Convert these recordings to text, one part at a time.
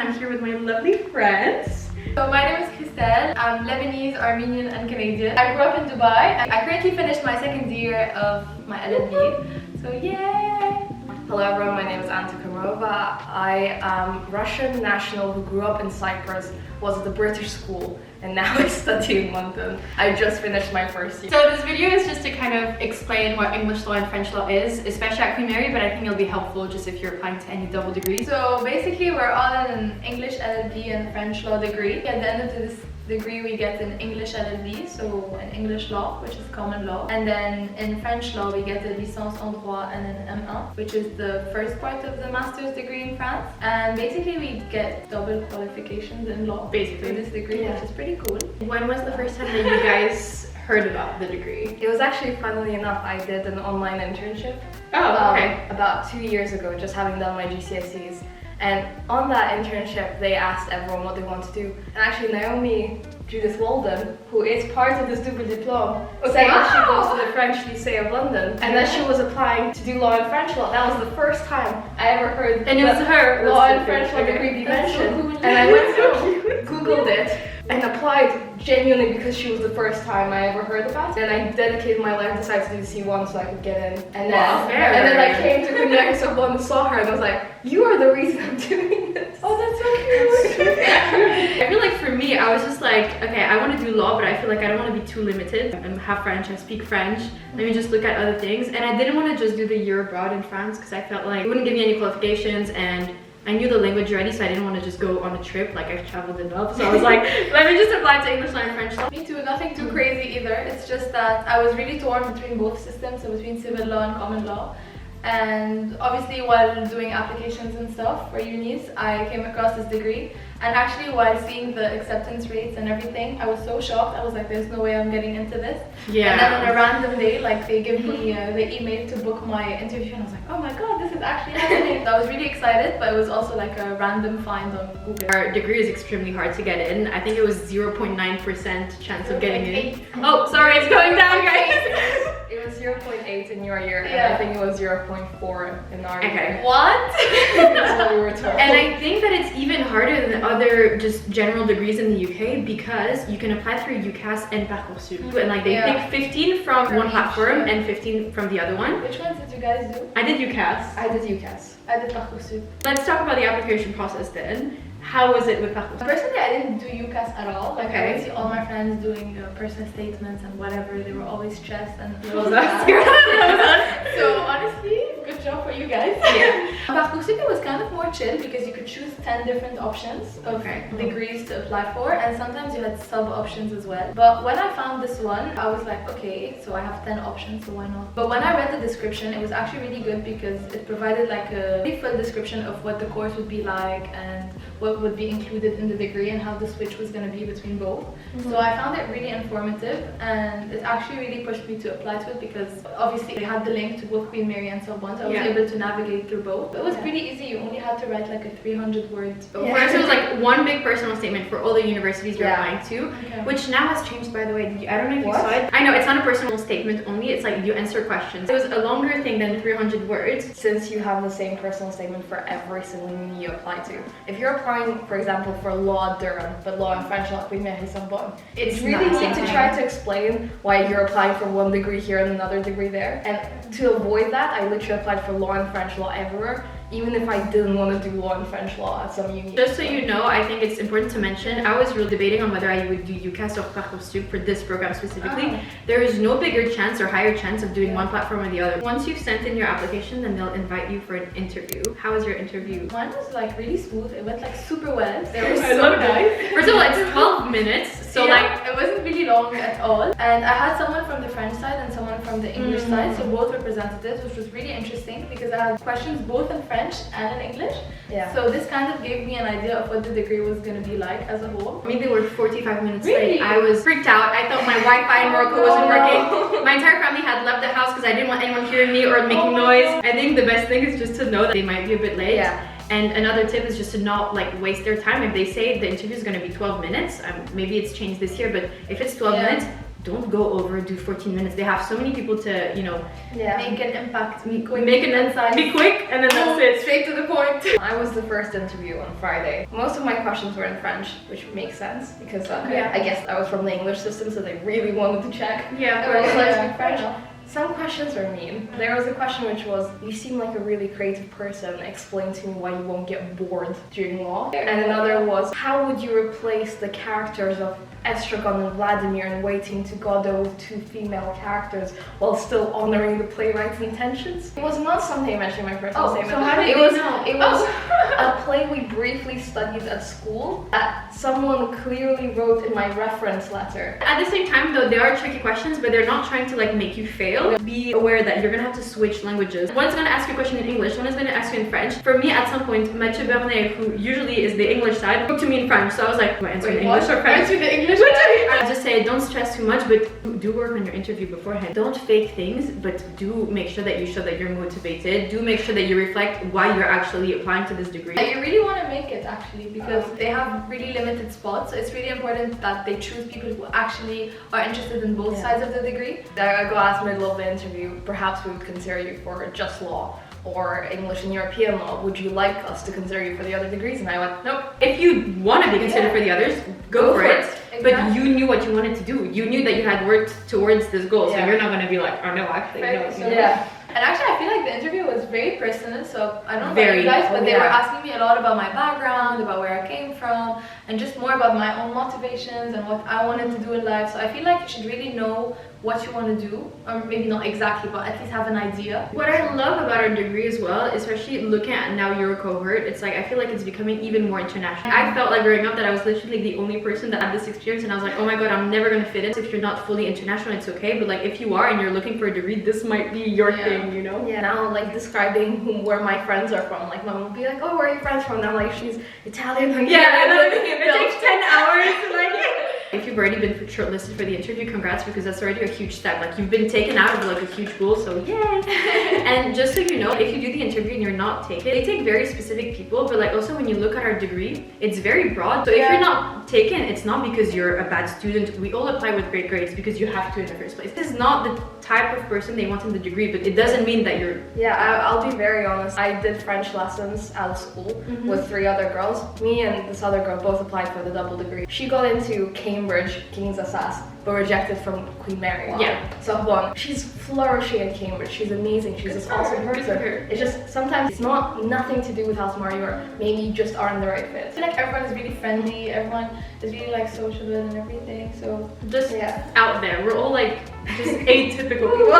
I'm here with my lovely friends. So my name is Christelle. I'm Lebanese, Armenian and Canadian. I grew up in Dubai. I currently finished my second year of my LLB. So yay! Hello everyone, my name is Anna. I am Russian national who grew up in Cyprus, was at the British school, and now I study in London. I just finished my first year. So this video is just to kind of explain what English law and French law is, especially at Queen Mary, but I think it'll be helpful just if you're applying to any double degrees. So basically we're all in an English LLB and French law degree. At the end of this degree we get an English LLB, so an English law, which is common law. And then in French law we get a licence en droit and an M1, which is the first part of the master's degree in France. And basically we get double qualifications in law basically in this degree, which is pretty cool. When was the first time that you guys heard about the degree? It was actually, funnily enough, I did an online internship. Oh, okay. About 2 years ago, just having done my GCSEs. And on that internship, they asked everyone what they want to do. And actually, Naomi Judith Walden, who is part of this double diplôme, said that she goes to the French Lycée of London and that she was applying to do law and French law. That was the first time I ever heard and it was her law and French law degree be mentioned. And I went through, Googled it, and applied genuinely because she was the first time I ever heard about it. And I dedicated my life, decided to do C1 so I could get in. And then I came to Panthéon-Sorbonne and saw her and I was like, you are the reason I'm doing this. Oh, that's so cute. I feel like for me, I was just like, okay, I want to do law, but I feel like I don't want to be too limited. I'm half French, I speak French. Let me just look at other things. And I didn't want to just do the year abroad in France because I felt like it wouldn't give me any qualifications, and I knew the language already, so I didn't want to just go on a trip. Like, I've traveled enough, so I was like, let me just apply to English law and French law. Me too, nothing too crazy either. It's just that I was really torn between both systems, so between civil law and common law. And obviously while doing applications and stuff for unis, I came across this degree. And actually while seeing the acceptance rates and everything, I was so shocked. I was like, there's no way I'm getting into this. Yeah. And then on a random day, like, they give me the email to book my interview, and I was like, oh my god, this is actually happening. So I was really excited, but it was also like a random find on Google. Our degree is extremely hard to get in. I think it was 0.9% chance of getting in. Oh, sorry, it's going down, guys. It was 0.8 in your year, and I think it was 0.4 in our year. What? That's what we were told. And I think that it's even harder than other just general degrees in the UK because you can apply through UCAS and Parcoursup. And like they pick 15 from one platform and 15 from the other one. Which ones did you guys do? I did UCAS. I did UCAS. I did Parcoursup. Let's talk about the application process then. How was it with Parcoursup? Personally, I didn't do UCAS at all. Like, I would see all my friends doing personal statements and whatever. They were always stressed and so honestly, good job for you guys. Yeah. Parcoursup was kind of more chill because you could choose 10 different options of degrees to apply for, and sometimes you had sub options as well. But when I found this one, I was like, okay, so I have 10 options, so why not? But when I read the description, it was actually really good because it provided like a really full description of what the course would be like and what would be included in the degree and how the switch was going to be between both. So I found it really informative, and it actually really pushed me to apply to it because obviously they had the link to both Queen Mary and Sorbonne, so I was able to navigate through both. It was pretty easy. You only had to write like a 300 words. For us, it was like one big personal statement for all the universities you're applying to, which now has changed, by the way. I don't know if you saw it. I know it's not a personal statement only, it's like you answer questions. It was a longer thing than 300 words. Since you have the same personal statement for every single uni you apply to. If you're applying, for example, for law Durham, but law and French law Queen Mary Sorbonne, it's really neat to try to explain why you're applying for one degree here and another degree there. And to avoid that, I literally applied for law and French law everywhere, even if I didn't want to do law and French law at some uni. Just so you know, I think it's important to mention, I was really debating on whether I would do UCAS or Parcoursup for this program specifically. There is no bigger chance or higher chance of doing one platform or the other. Once you've sent in your application, then they'll invite you for an interview. How was your interview? Mine was like really smooth. It went like super well. They were so nice. First of all, it's 12 minutes, so like it wasn't really long at all. And I had someone from the French side and someone from the English side, so both representatives, which was really interesting because I had questions both in French and in English. So this kind of gave me an idea of what the degree was going to be like as a whole. I mean, they were 45 minutes late. I was freaked out. I thought my Wi-Fi in Morocco wasn't working. My entire family had left the house because I didn't want anyone hearing me or making noise. I think the best thing is just to know that they might be a bit late. And another tip is just to not like waste their time. If they say the interview is going to be 12 minutes, maybe it's changed this year, but if it's 12 minutes, don't go over, do 14 minutes. They have so many people to, you know, make an impact, be quick, be quick, and then that's it. Straight to the point. I was the first interview on Friday. Most of my questions were in French, which makes sense because I guess I was from the English system, so they really wanted to check. Yeah, I was speak French. Some questions were mean. There was a question which was, you seem like a really creative person, explain to me why you won't get bored during law. And another was, how would you replace the characters of Estragon and Vladimir in Waiting to Godot with 2 female characters while still honoring the playwright's intentions? It was not something I mentioned in my personal statement. So how did it they was, know? It was a play we briefly studied at school that someone clearly wrote in my reference letter. At the same time though, they are tricky questions, but they're not trying to like make you fail. Be aware that you're gonna have to switch languages. One's gonna ask you a question in English, one is gonna ask you in French. For me, at some point, Mathieu Bernet, who usually is the English side, spoke to me in French. So I was like, do I answer in English or French? Answer the English. I just say don't stress too much, but do work on your interview beforehand. Don't fake things, but do make sure that you show that you're motivated. Do make sure that you reflect why you're actually applying to this degree. You really want to make it actually because they have really limited spots. So it's really important that they choose people who actually are interested in both sides of the degree. I go ask middle of the interview, perhaps we would consider you for just law or English and European law. Would you like us to consider you for the other degrees? And I went, nope. If you want to be considered for the others, go for it. Exactly. But you knew what you wanted to do. You knew that you had worked towards this goal, so you're not going to be like, oh no, actually, no. And actually, I feel like the interview was very personal, so I don't know Very. about you guys, but they were asking me a lot about my background, about where I came from, and just more about my own motivations and what I wanted to do in life. So I feel like you should really know what you want to do, or maybe not exactly, but at least have an idea. What I love about our degree as well, especially looking at now your cohort, it's like I feel like it's becoming even more international. I felt like growing up that I was literally the only person that had this experience, and I was like, oh my god, I'm never gonna fit in. If you're not fully international, it's okay, but like if you are and you're looking for a degree, this might be your thing, you know? Yeah, now like describing where my friends are from, like mom will be like, oh, where are your friends from? And I'm like, she's Italian, Hungarian, it takes 10 hours to like if you've already been shortlisted for the interview, congrats, because that's already a huge step. Like you've been taken out of like a huge pool, so yay! And just so you know, if you do the interview and you're not taken, they take very specific people, but like also when you look at our degree, it's very broad. So if you're not taken, it's not because you're a bad student. We all apply with great grades because you have to in the first place. This is not the type of person they want in the degree, but it doesn't mean that you're... Yeah, I'll be very honest. I did French lessons at school with 3 other girls. Me and this other girl both applied for the double degree. She got into Cambridge, King's Assas, but rejected from Queen Mary. Sorbonne. She's flourishing at Cambridge. She's amazing. She's this awesome person. It's just sometimes it's nothing to do with how smart you are. Maybe you just aren't the right fit. I feel like everyone is really friendly. Everyone is really like sociable and everything. So just out there. We're all like just atypical people.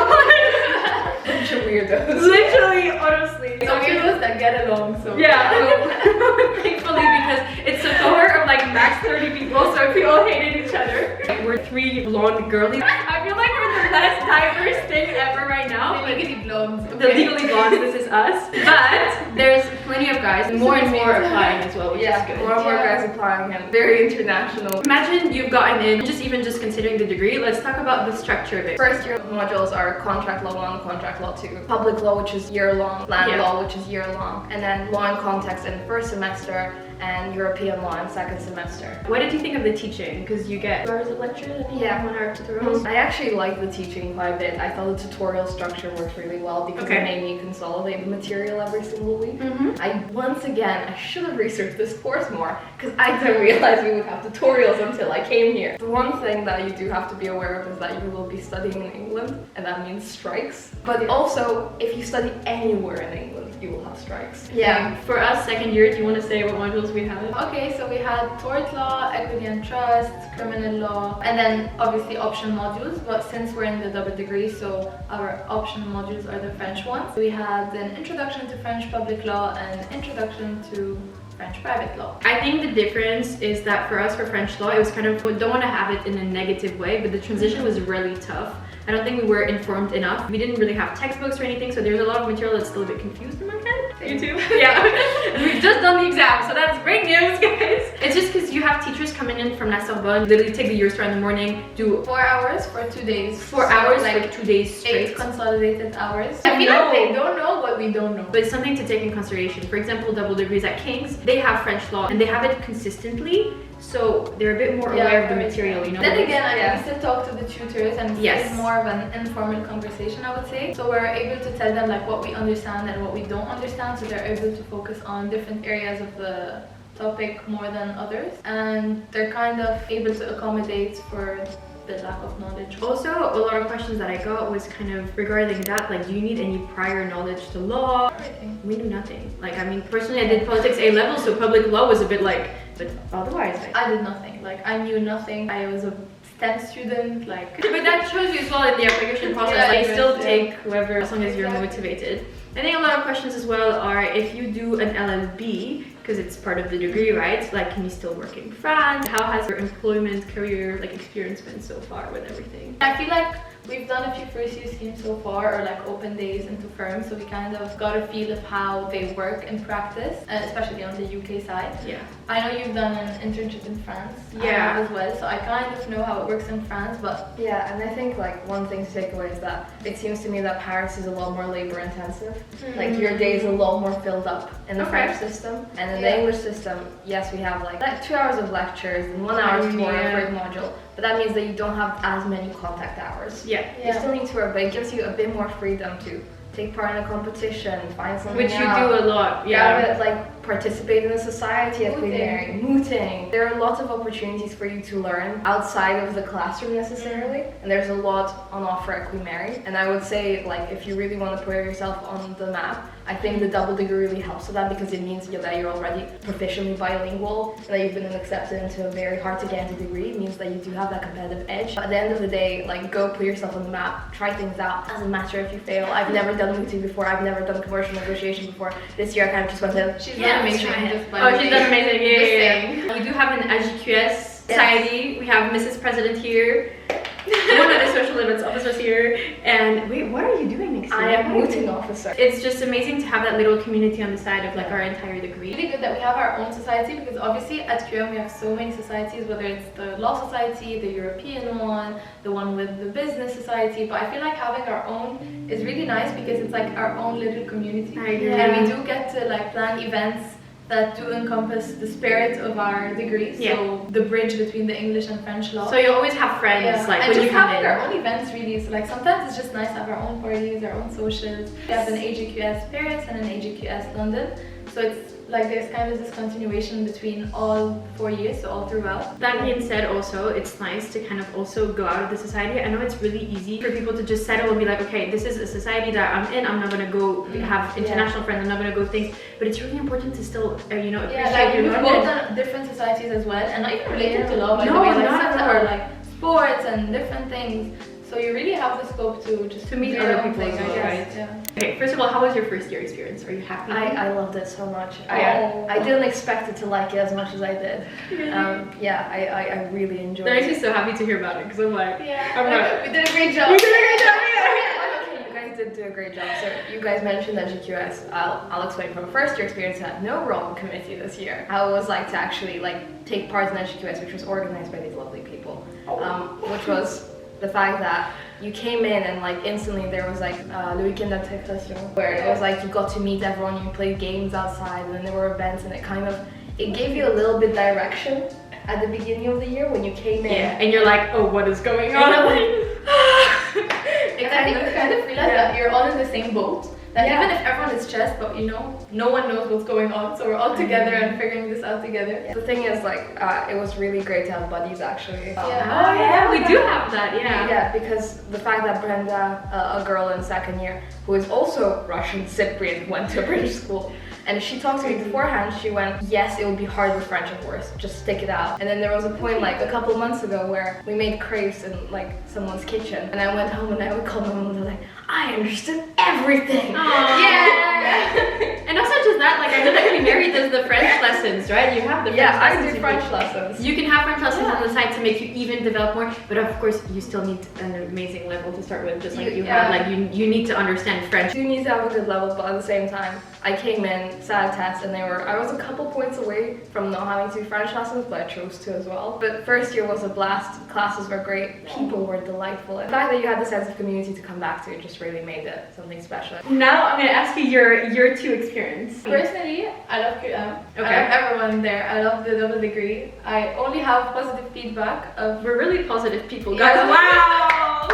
Bunch of weirdos. Literally, honestly. Some weirdos that get along. So thankfully, because it's a cohort of like max 30 people, so we all hated each other. We're 3 blonde girlies. I feel like we're the less diverse thing ever right now. Legally blondes. The legally blondes, this is us. But there's plenty of guys, more and more applying as well, which is good. More and more guys applying and very international. Imagine you've gotten in, even just considering the degree. Let's talk about the structure of it. First year modules are contract law 1, contract law 2, public law, which is year-long, land law, which is year-long, and then law and context in the first semester, and European law in second semester. What did you think of the teaching? Because you get hours of lectures and 1 hour tutorials. I actually like the teaching quite a bit. I thought the tutorial structure worked really well because it made me consolidate the material every single week. I should have researched this course more because I didn't realize we would have tutorials until I came here. The one thing that you do have to be aware of is that you will be studying in England, and that means strikes. But also, if you study anywhere in England, you will have strikes. For us, second year, do you want to say what modules we had? Okay, so we had tort law, equity and trust, criminal law, and then obviously optional modules. But since we're in the double degree, so our optional modules are the French ones. We had an introduction to French public law and introduction to French private law. I think the difference is that for us, for French law, it was kind of, we don't want to have it in a negative way, but the transition was really tough. I don't think we were informed enough. We didn't really have textbooks or anything, so there's a lot of material that's still a bit confused in my head. You too? And we've just done the exam, so that's great news, guys. It's just because you have teachers coming in from La Sorbonne, literally take the Eurostar in the morning, do 4 hours for 2 days. 4 hours like 2 days straight. 8 consolidated hours. I feel like they don't know what we don't know. But it's something to take in consideration. For example, double degrees at King's, they have French law and they have it consistently. so they're a bit more aware of the material, you know. Then again, I mean, we still talk to the tutors, and it's more of an informal conversation, I would say. So we're able to tell them like what we understand and what we don't understand, so they're able to focus on different areas of the topic more than others, and they're kind of able to accommodate for the lack of knowledge. Also, a lot of questions that I got was kind of regarding that, like, do you need any prior knowledge to law? We knew nothing. Like, I mean, personally, I did politics A level, so public law was a bit like, but otherwise, I did nothing. Like, I knew nothing. I was a STEM student, like. But that shows you as well in the application process. Like, you still take whoever, as long as you're motivated. I think a lot of questions as well are if you do an LLB, because it's part of the degree, right? Like, can you still work in France? How has your employment career like experience been so far with everything? I feel like we've done a few first year schemes so far, or like open days into firms, so we kind of got a feel of how they work in practice, especially on the UK side. Yeah. I know you've done an internship in France. Yeah. As well, so I kind of know how it works in France, but yeah, and I think like one thing to take away is that it seems to me that Paris is a lot more labor intensive. Like your day is a lot more filled up in the French system, and in the English system, yes, we have like 2 hours of lectures and 1 hour tutorial for a module, but that means that you don't have as many contact hours. You still need to work, but it gives you a bit more freedom to take part in a competition, find something which you do a lot. But, like, participate in a society at Queen Mary, mooting. There are lots of opportunities for you to learn outside of the classroom necessarily, and there's a lot on offer at Queen Mary. And I would say, like, if you really want to put yourself on the map, I think the double degree really helps with that, because it means that you're already proficiently bilingual and that you've been accepted into a very hard to get into degree. It means that you do have that competitive edge. But at the end of the day, like, go put yourself on the map, try things out. Doesn't matter if you fail. I've never done mooting before. I've never done commercial negotiation before. This year I kind of just went in. She's done amazing. Oh, she's done amazing. Yeah. We do have an AJQS society. We have Mrs. President here. One of the social limits officers here. And wait, what are you doing next year? I am mooting officer. It's just amazing to have that little community on the side of like our entire degree. Really good that we have our own society, because obviously at QM we have so many societies, whether it's the law society, the European one, the one with the business society, but I feel like having our own is really nice because it's like our own little community. I agree. And we do get to like plan events that do encompass the spirit of our degree, so the bridge between the English and French law. So you always have friends, like and when just you come having in. our own events really, so like sometimes it's just nice to have our own parties, our own socials. We have an AJQS Paris and an AJQS London, so it's like there's kind of this continuation between all 4 years, so all throughout. That being said, also it's nice to kind of also go out of the society. I know it's really easy for people to just settle and be like, okay, this is a society that I'm in, I'm not gonna go have international friends, I'm not gonna go things, but it's really important to still you know, appreciate your we've London. both done different societies as well, and not even related to law, by the way, like some that are like sports and different things. So you really have the scope to just to meet other people as well, right? Yeah. Okay, first of all, how was your first year experience? Are you happy? I loved it so much. I didn't expect it to like it as much as I did. Really? I really enjoyed That it. makes me so happy to hear about it, because I'm like, we did a great job. We did a great job, You guys did do a great job. So you guys mentioned AJQS. I'll explain from first year experience. I had no role in committee this year. How it was like to actually like take part in AJQS, which was organized by these lovely people. Which was the fact that you came in and like instantly there was like le weekend d'intégration, where it was like you got to meet everyone, you played games outside, and then there were events, and it gave you a little bit direction at the beginning of the year when you came in. Yeah, and you're like, oh, what is going on? And I think you kind of realize that you're all in the same boat. That even if everyone is stressed, but you know, no one knows what's going on, so we're all together and figuring this out together. The thing is, like, it was really great to have buddies, actually. We do have that, Yeah, because the fact that Brenda, a girl in second year, who is also Russian Cypriot, went to a British school, and she talked to me beforehand. She went, yes, it will be hard with French, of course, just stick it out. And then there was a point like a couple months ago where we made crepes in like someone's kitchen, and I went home and I would call my mom and they're like, I understood everything. And also just that, like, I know that Queen Mary does the French lessons, right? You have the French lessons. I do French lessons. You can have French lessons on the side to make you even develop more, but of course you still need an amazing level to start with, just like you have, like you need to understand French. You need to have a good level, but at the same time, I came in, sat a test, and I was a couple points away from not having to do French lessons, but I chose to as well. But first year was a blast, classes were great, people were delightful. And the fact that you had the sense of community to come back to just really made it something special. Now I'm gonna ask you your year 2 experience. Personally, I love QM. Okay. I love everyone there. I love the double degree. I only have positive feedback of. We're really positive people, guys. Wow!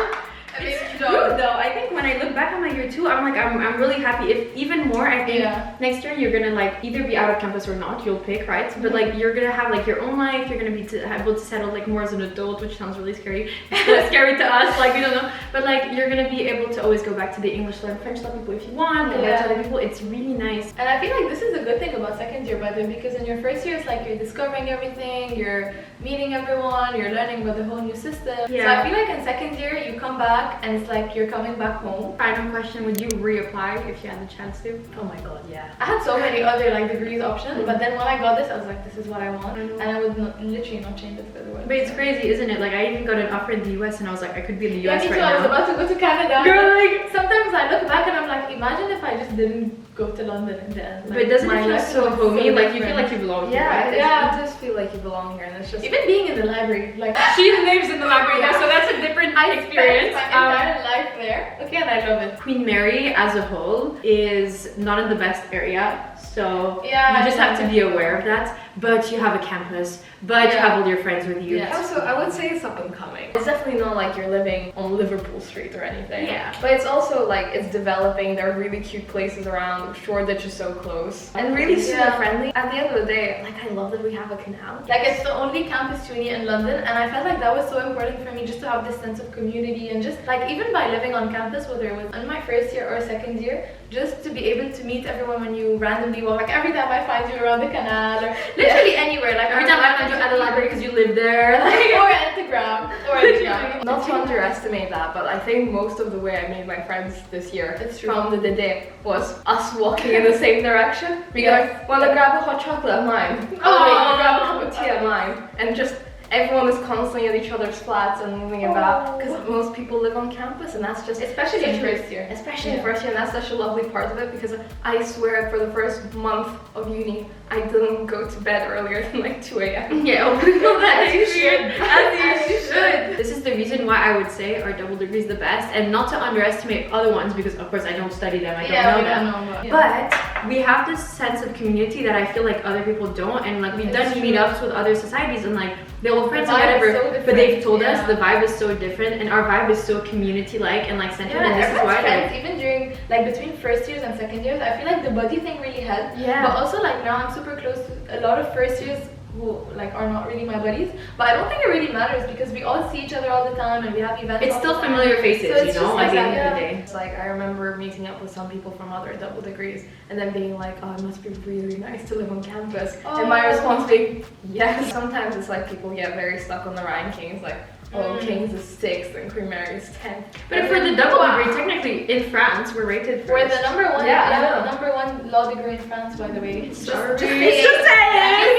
It's Maybe true though. I think when I look back on my year 2, I'm like, I'm really happy. If even more, I think next year you're gonna like either be out of campus or not. You'll pick, right? But like you're gonna have like your own life. You're gonna be able to settle like more as an adult, which sounds really scary. It's scary to us, like we don't know. But like you're gonna be able to always go back to the English learn French level people if you want. Go back to other people. It's really nice. And I feel like this is a good thing about second year, by the way, because in your first year it's like you're discovering everything, you're meeting everyone, you're learning about the whole new system. Yeah. So I feel like in second year you come back and it's like you're coming back home. Final question: would you reapply if you had the chance to? Oh my god, yeah. I had so many other like degrees options, but then when I got this, I was like, this is what I want, and I would literally not change it for the world. But it's crazy, isn't it? Like I even got an offer in the US, and I was like, I could be in the US me right too. now. I was about to go to Canada. Girl, like, sometimes I look back and I'm like, imagine if I just didn't go to London in the end. Like, but doesn't it feel life so was homey? Like you different. feel like you belong here, Yeah, right? yeah, it does feel like you belong here, and it's just Even being in the library, like She lives in the library now, so that's a different experience. I spent my entire life there. Okay, and I love it. Queen Mary as a whole is not in the best area, so Yeah, you just I have to know. be aware of that. But you have a campus, but you have all your friends with you. Yeah. Also, I would say it's up and coming. It's definitely not like you're living on Liverpool Street or anything. Yeah. But it's also like it's developing. There are really cute places around. Shoreditch is so close. And really student friendly. At the end of the day, like I love that we have a canal. Like it's the only campus uni in London, and I felt like that was so important for me just to have this sense of community and just like even by living on campus, whether it was in my first year or second year, just to be able to meet everyone when you randomly walk. Like every time I find you around the canal or literally anywhere. Like Every time I find you at the library because you live there. or at the ground or at the ground. Not to underestimate that, but I think most of the way I made my friends this year It's true. from the DD was us walking in the same direction. We go, wanna grab a hot chocolate of mine? Oh, wait, grab a cup of tea of mine. And just everyone is constantly at each other's flats and moving about because most people live on campus, and that's just Especially in first year. Especially in first year, and that's such a lovely part of it because I swear for the first month of uni, I didn't go to bed earlier than like 2 a.m. Yeah, as you should. As you should. This is the reason why I would say our double degree is the best, and not to underestimate other ones because of course I don't study them, I don't know them. But we have this sense of community that I feel like other people don't, and like we've done meetups with other societies and like they're all friends and whatever, but they've told us the vibe is so different and our vibe is so community-like and like centered, and this is why friends, even during like between first years and second years, I feel like the buddy thing really helped. Yeah. But also like now I'm super close to a lot of first years who like are not really my buddies, but I don't think it really matters because we all see each other all the time and we have events. it's all still the time. familiar faces, So it's you know, just at the like end of the that, day. It's like I remember meeting up with some people from other double degrees and then being like, oh, it must be really nice to live on campus. And my response being, yes. Sometimes it's like people get very stuck on the rankings, like, oh, King's is 6th and Queen Mary is 10th. But for the double degree, technically in France, we're rated first. We're the number one, Yeah. number one law degree in France, by the way. Sorry. Just saying.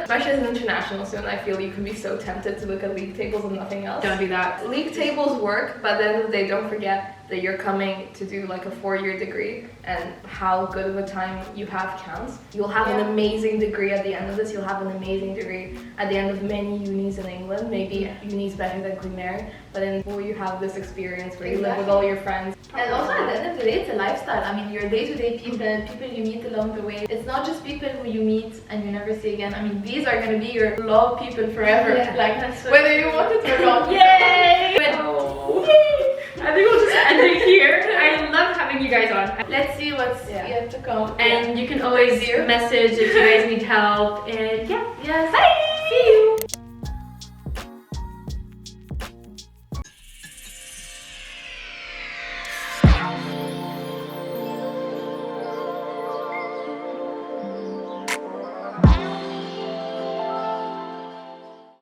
Especially as an international student, I feel you can be so tempted to look at league tables and nothing else. Don't do that. League tables work, but at the end of the day, don't forget that you're coming to do like a 4-year degree, and how good of a time you have counts. You'll have an amazing degree at the end of this. You'll have an amazing degree at the end of many unis in England. Maybe unis better than Queen Mary, but then before you have this experience where you live with all your friends. And also at the end of the day, it's a lifestyle. I mean, your day-to-day people you meet along the way. It's not just people who you meet and you never see again. I mean, these are going to be your law people forever. Yeah. Like, whether you want it or not. Yay! I think we'll just end it here. I love having you guys on. Let's see what's yet to come. And you can always message if you guys need help. And yeah. Yes. Bye!